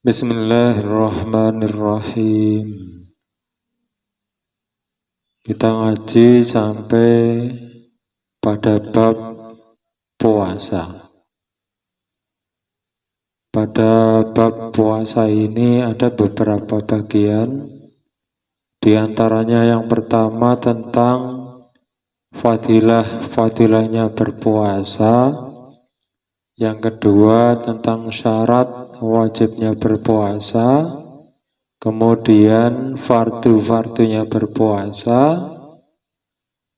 Bismillahirrahmanirrahim. Kita ngaji sampai pada bab puasa. Pada bab puasa ini ada beberapa bagian. Di antaranya yang pertama tentang fadilahnya berpuasa. Yang kedua tentang syarat wajibnya berpuasa, kemudian fardu-fardunya berpuasa,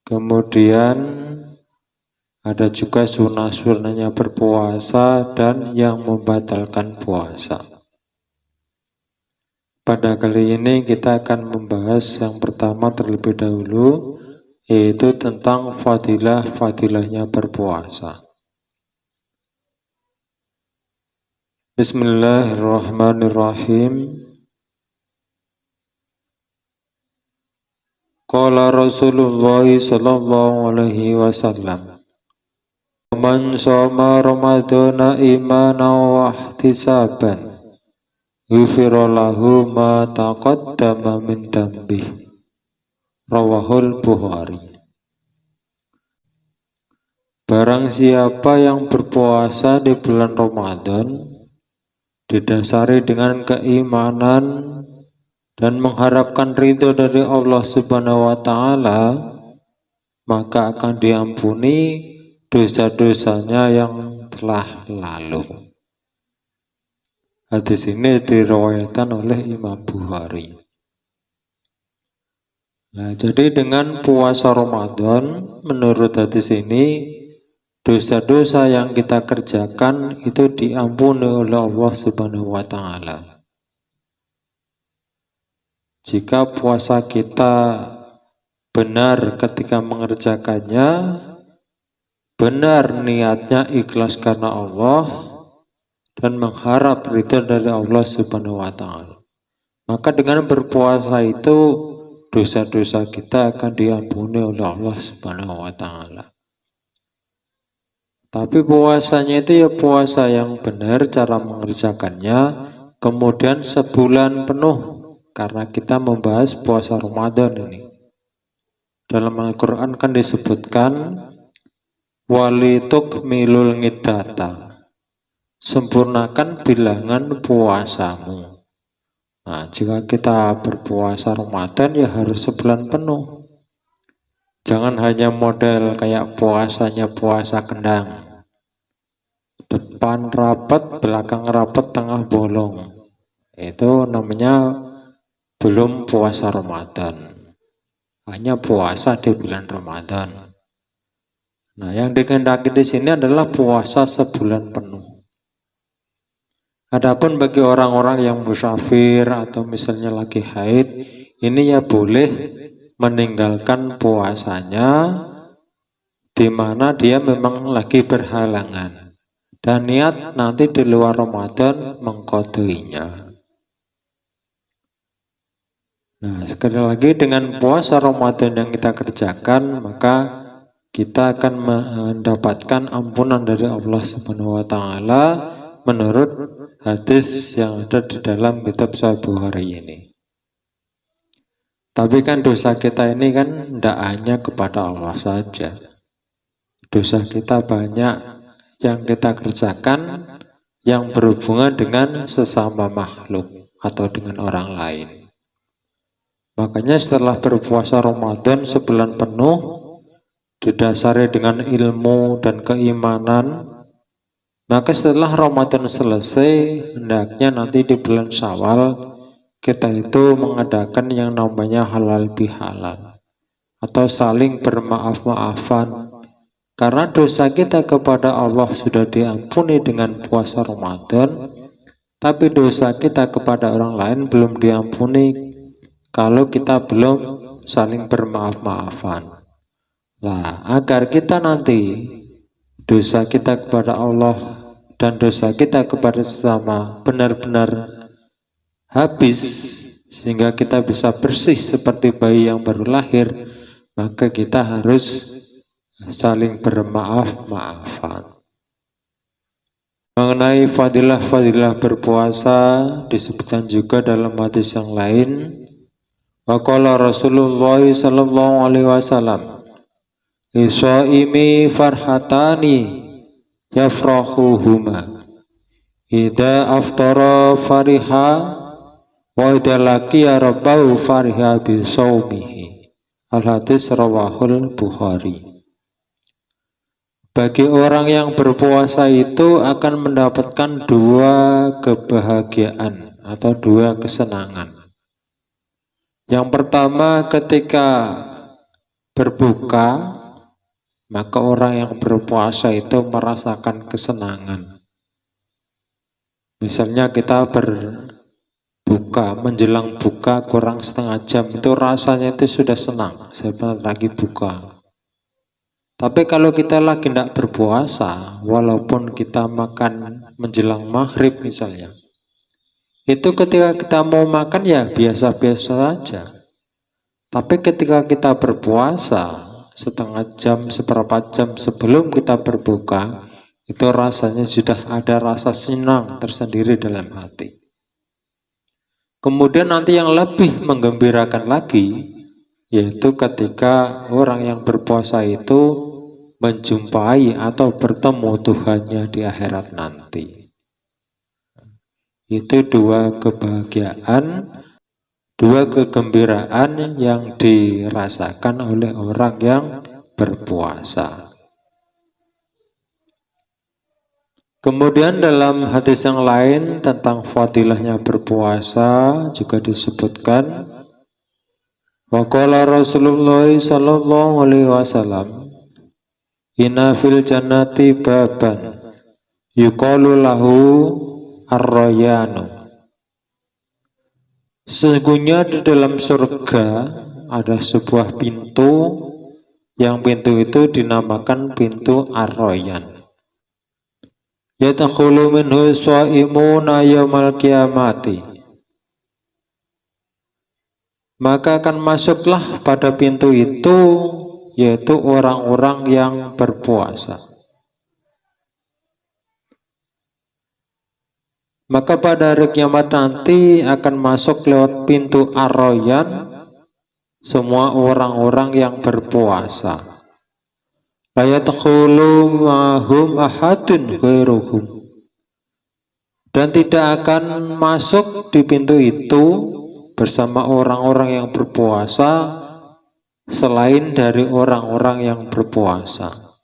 kemudian ada juga sunnah-sunnahnya berpuasa dan yang membatalkan puasa. Pada kali ini kita akan membahas yang pertama terlebih dahulu, yaitu tentang fadilahnya berpuasa. Bismillahirrahmanirrahim. Qala Rasulullah sallallahu alaihi wasallam, "Man shoma Ramadhana imanan wa ihtisaban, ghufira lahu ma taqaddama min dhanbihi." Rawahul Bukhari. Barang siapa yang berpuasa di bulan Ramadan didasari dengan keimanan dan mengharapkan ridho dari Allah Subhanahu wa Ta'ala, maka akan diampuni dosa-dosanya yang telah lalu. Hadis ini diriwayatkan oleh Imam Bukhari. Nah, jadi dengan puasa Ramadan, menurut hadis ini, dosa-dosa yang kita kerjakan itu diampuni oleh Allah Subhanahu wa Ta'ala. Jika puasa kita benar ketika mengerjakannya, benar niatnya ikhlas karena Allah dan mengharap ridho dari Allah Subhanahu wa Ta'ala, maka dengan berpuasa itu dosa-dosa kita akan diampuni oleh Allah Subhanahu wa Ta'ala. Tapi puasanya itu ya puasa yang benar cara mengerjakannya, kemudian sebulan penuh, karena kita membahas puasa Ramadan ini. Dalam Al-Quran kan disebutkan walitukmilul ngiddata, sempurnakan bilangan puasamu. Nah, jika kita berpuasa Ramadan ya harus sebulan penuh. Jangan hanya model kayak puasanya puasa kendang, depan rapat, belakang rapat, tengah bolong. Itu namanya belum puasa Ramadan. Hanya puasa di bulan Ramadan. Nah, yang dikehendaki di sini adalah puasa sebulan penuh. Adapun bagi orang-orang yang musafir atau misalnya lagi haid, ini ya boleh meninggalkan puasanya di mana dia memang lagi berhalangan dan niat nanti di luar Ramadan mengqadhinya. Nah, sekali lagi dengan puasa Ramadan yang kita kerjakan, maka kita akan mendapatkan ampunan dari Allah Subhanahu wa Ta'ala menurut hadis yang ada di dalam kitab Sahih Bukhari ini. Tapi kan dosa kita ini kan tidak hanya kepada Allah saja. Dosa kita banyak yang kita kerjakan yang berhubungan dengan sesama makhluk atau dengan orang lain. Makanya setelah berpuasa Ramadan sebulan penuh didasari dengan ilmu dan keimanan, maka setelah Ramadan selesai, hendaknya nanti di bulan Syawal kita itu mengadakan yang namanya halal bihalal atau saling bermaaf-maafan, karena dosa kita kepada Allah sudah diampuni dengan puasa Ramadan, tapi dosa kita kepada orang lain belum diampuni kalau kita belum saling bermaaf-maafan. Nah, agar kita nanti dosa kita kepada Allah dan dosa kita kepada sesama benar-benar habis, sehingga kita bisa bersih seperti bayi yang baru lahir, maka kita harus saling bermaaf-maafan. Mengenai fadilah-fadilah berpuasa disebutkan juga dalam hadis yang lain. Waqala Rasulullah sallallahu alaihi wasallam, "Lishaimi farhatani yafrahuhuma. Idza aftara fariha wa idza laqiya rabbahu fariha bi shaumihi." Al-hadis rawahul Bukhari. Bagi orang yang berpuasa itu akan mendapatkan dua kebahagiaan atau dua kesenangan. Yang pertama, ketika berbuka, maka orang yang berpuasa itu merasakan kesenangan. Misalnya kita berbuka, menjelang buka kurang setengah jam, itu rasanya itu sudah senang, sebentar lagi buka. Tapi kalau kita lagi tidak berpuasa, walaupun kita makan menjelang maghrib misalnya, itu ketika kita mau makan ya biasa-biasa saja. Tapi ketika kita berpuasa, setengah jam, seperempat jam sebelum kita berbuka, itu rasanya sudah ada rasa senang tersendiri dalam hati. Kemudian nanti yang lebih menggembirakan lagi, yaitu ketika orang yang berpuasa itu menjumpai atau bertemu Tuhannya di akhirat nanti. Itu dua kebahagiaan, dua kegembiraan yang dirasakan oleh orang yang berpuasa. Kemudian dalam hadis yang lain tentang fadilahnya berpuasa juga disebutkan, waqala Rasulullah sallallahu alaihi wasallam, inna fil jannati baban yuqalu lahu ar-rayanu. Sesungguhnya di dalam surga ada sebuah pintu, yang pintu itu dinamakan pintu ar-rayyan. Yadkhulu minhu shaimuna yaumal qiyamati. Maka akan masuklah pada pintu itu yaitu orang-orang yang berpuasa. Maka pada hari kiamat nanti akan masuk lewat pintu ar-rayyan semua orang-orang yang berpuasa. La yadkhulu ma'hum ahadun ghairuhum. Dan tidak akan masuk di pintu itu bersama orang-orang yang berpuasa selain dari orang-orang yang berpuasa.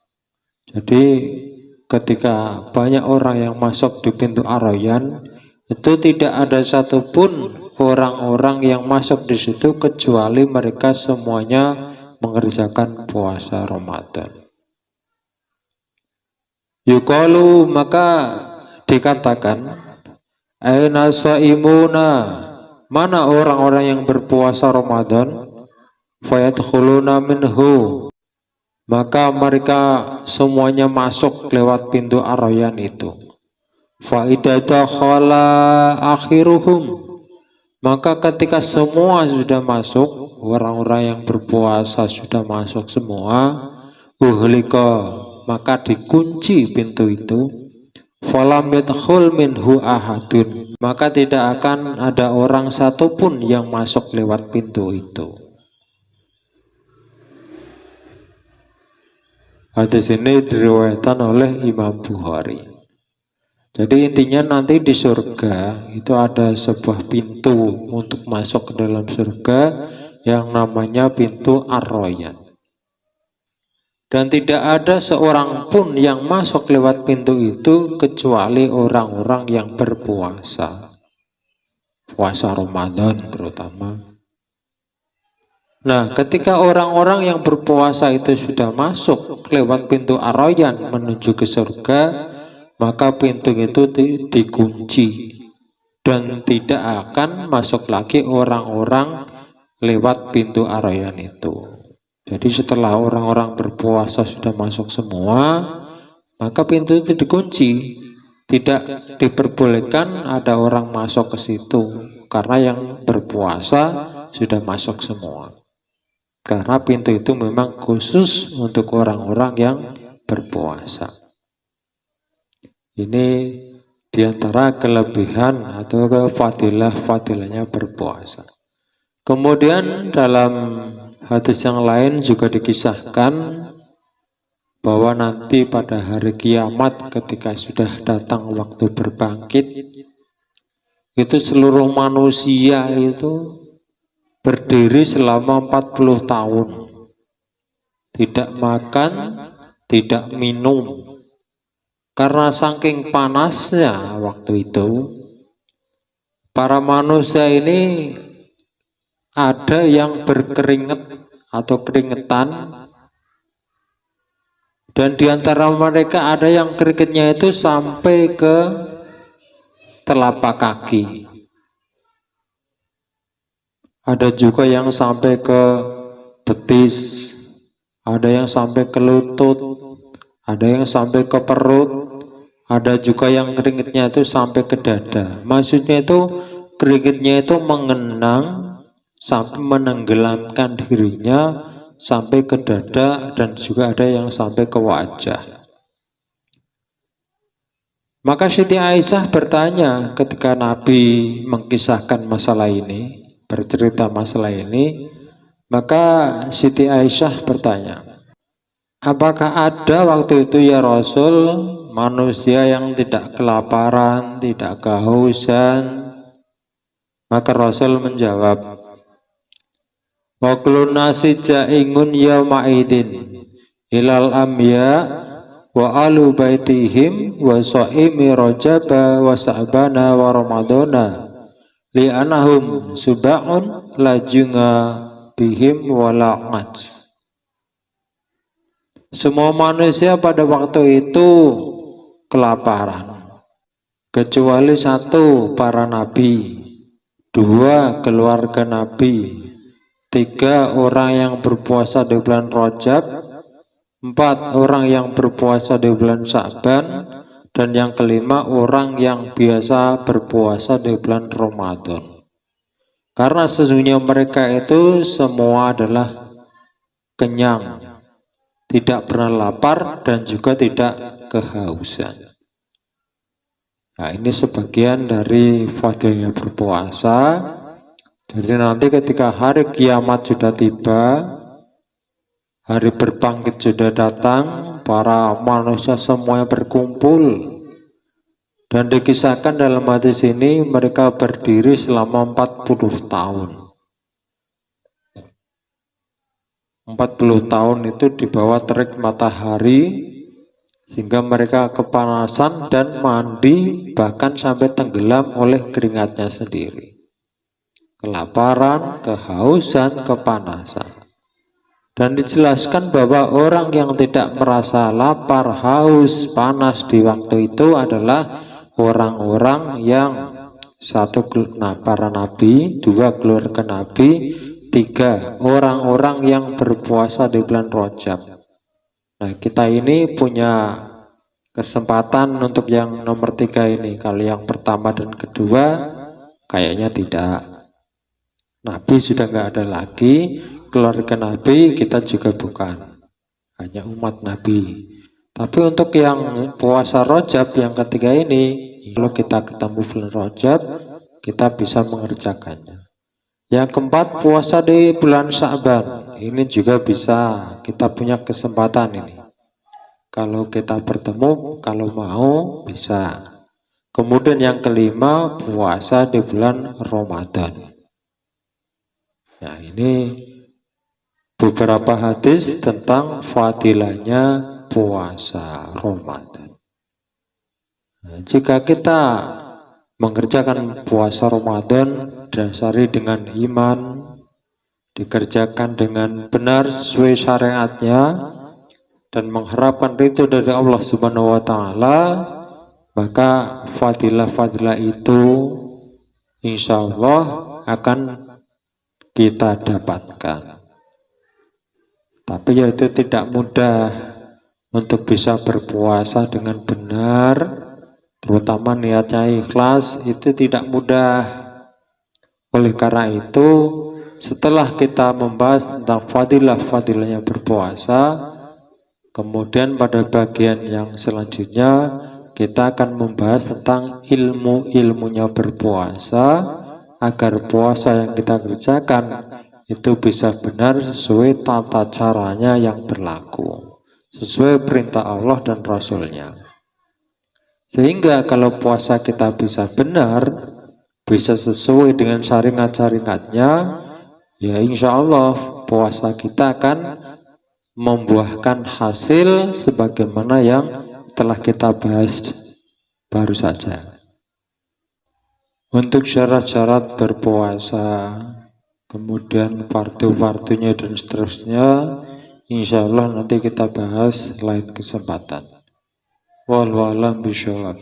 Jadi ketika banyak orang yang masuk di pintu ar-rayyan, itu tidak ada satupun orang-orang yang masuk di situ kecuali mereka semuanya mengerjakan puasa Ramadan. Yuqalu, maka dikatakan, aina shaimuna, mana orang-orang yang berpuasa Ramadan? Fayadkhuluna minhu, maka mereka semuanya masuk lewat pintu ar-rayyan itu. Fa idza dakhala akhiruhum, maka ketika semua sudah masuk, orang-orang yang berpuasa sudah masuk semua, uhlika, maka dikunci pintu itu. Falam yadkhul minhu ahadun, maka tidak akan ada orang satupun yang masuk lewat pintu itu. Hadis ini diriwayatkan oleh Imam Bukhari. Jadi intinya nanti di surga itu ada sebuah pintu untuk masuk ke dalam surga yang namanya pintu ar-rayyan. Dan tidak ada seorang pun yang masuk lewat pintu itu kecuali orang-orang yang berpuasa. Puasa Ramadan terutama. Nah, ketika orang-orang yang berpuasa itu sudah masuk lewat pintu ar-rayyan menuju ke surga, maka pintu itu dikunci dan tidak akan masuk lagi orang-orang lewat pintu ar-rayyan itu. Jadi setelah orang-orang berpuasa sudah masuk semua, maka pintu itu dikunci. Tidak diperbolehkan ada orang masuk ke situ karena yang berpuasa sudah masuk semua. Karena pintu itu memang khusus untuk orang-orang yang berpuasa. Ini diantara kelebihan atau fadilah-fadilahnya berpuasa. Kemudian dalam hadis yang lain juga dikisahkan bahwa nanti pada hari kiamat ketika sudah datang waktu berbangkit, itu seluruh manusia itu berdiri selama 40 tahun. Tidak makan, tidak minum. Karena saking panasnya waktu itu, para manusia ini ada yang berkeringat atau keringetan, dan diantara mereka ada yang keringetnya itu sampai ke telapak kaki. Ada juga yang sampai ke betis, ada yang sampai ke lutut, ada yang sampai ke perut, ada juga yang keringetnya itu sampai ke dada. Maksudnya itu keringetnya itu mengenang sampai menenggelamkan dirinya sampai ke dada, dan juga ada yang sampai ke wajah. Maka Siti Aisyah bertanya ketika Nabi mengkisahkan masalah ini, bercerita masalah ini, maka Siti Aisyah bertanya, apakah ada waktu itu ya Rasul manusia yang tidak kelaparan, tidak kehausan? Maka Rasul menjawab, wa kullu nasi ja'ingun yawma idin ilal amya wa alu baitihim wa sa'imi rajaba wa sa'bana wa ramadana li'anahum suba'un lajunga bihim wa la'mat. Semua manusia pada waktu itu kelaparan, kecuali satu, para nabi, dua, keluarga nabi, tiga, orang yang berpuasa di bulan Rajab, empat, orang yang berpuasa di bulan Sya'ban, dan yang kelima, orang yang biasa berpuasa di bulan Ramadan. Karena sesungguhnya mereka itu semua adalah kenyang, tidak pernah lapar, dan juga tidak kehausan. Nah, ini sebagian dari fadilnya berpuasa. Jadi nanti ketika hari kiamat sudah tiba, hari berbangkit sudah datang, para manusia semuanya berkumpul, dan dikisahkan dalam hadis ini mereka berdiri selama 40 tahun. 40 tahun itu di bawah terik matahari, sehingga mereka kepanasan dan mandi bahkan sampai tenggelam oleh keringatnya sendiri. Kelaparan, kehausan, kepanasan. Dan dijelaskan bahwa orang yang tidak merasa lapar, haus, panas di waktu itu adalah orang-orang yang satu, para nabi, dua, keluarga nabi, tiga, orang-orang yang berpuasa di bulan Rajab. Nah, kita ini punya kesempatan untuk yang nomor tiga ini. Kalau yang pertama dan kedua kayaknya tidak. Nabi sudah nggak ada lagi, keluarga Nabi kita juga bukan, hanya umat Nabi. Tapi untuk yang puasa Rajab yang ketiga ini, kalau kita ketemu bulan Rajab, kita bisa mengerjakannya. Yang keempat, puasa di bulan Sya'ban. Ini juga bisa, kita punya kesempatan ini. Kalau kita bertemu, kalau mau bisa. Kemudian yang kelima, puasa di bulan Ramadan. Nah, ini beberapa hadis tentang fadilahnya puasa Ramadan. Nah, jika kita mengerjakan puasa Ramadan dasari dengan iman, dikerjakan dengan benar sesuai syariatnya, dan mengharapkan ridho dari Allah Subhanahu wa Ta'ala, maka fadilah-fadilah itu insya Allah akan kita dapatkan. Tapi ya itu tidak mudah untuk bisa berpuasa dengan benar, terutama niatnya ikhlas, itu tidak mudah. Oleh karena itu, setelah kita membahas tentang fadilah-fadilahnya berpuasa, kemudian pada bagian yang selanjutnya kita akan membahas tentang ilmu-ilmunya berpuasa, agar puasa yang kita kerjakan itu bisa benar sesuai tata caranya yang berlaku, sesuai perintah Allah dan Rasulnya. Sehingga kalau puasa kita bisa benar, bisa sesuai dengan syariat-syariatnya, ya insya Allah puasa kita akan membuahkan hasil sebagaimana yang telah kita bahas baru saja. Untuk syarat-syarat berpuasa, kemudian fardu-fardunya dan seterusnya, insya Allah nanti kita bahas lain kesempatan. Wallahu a'lam bishawab.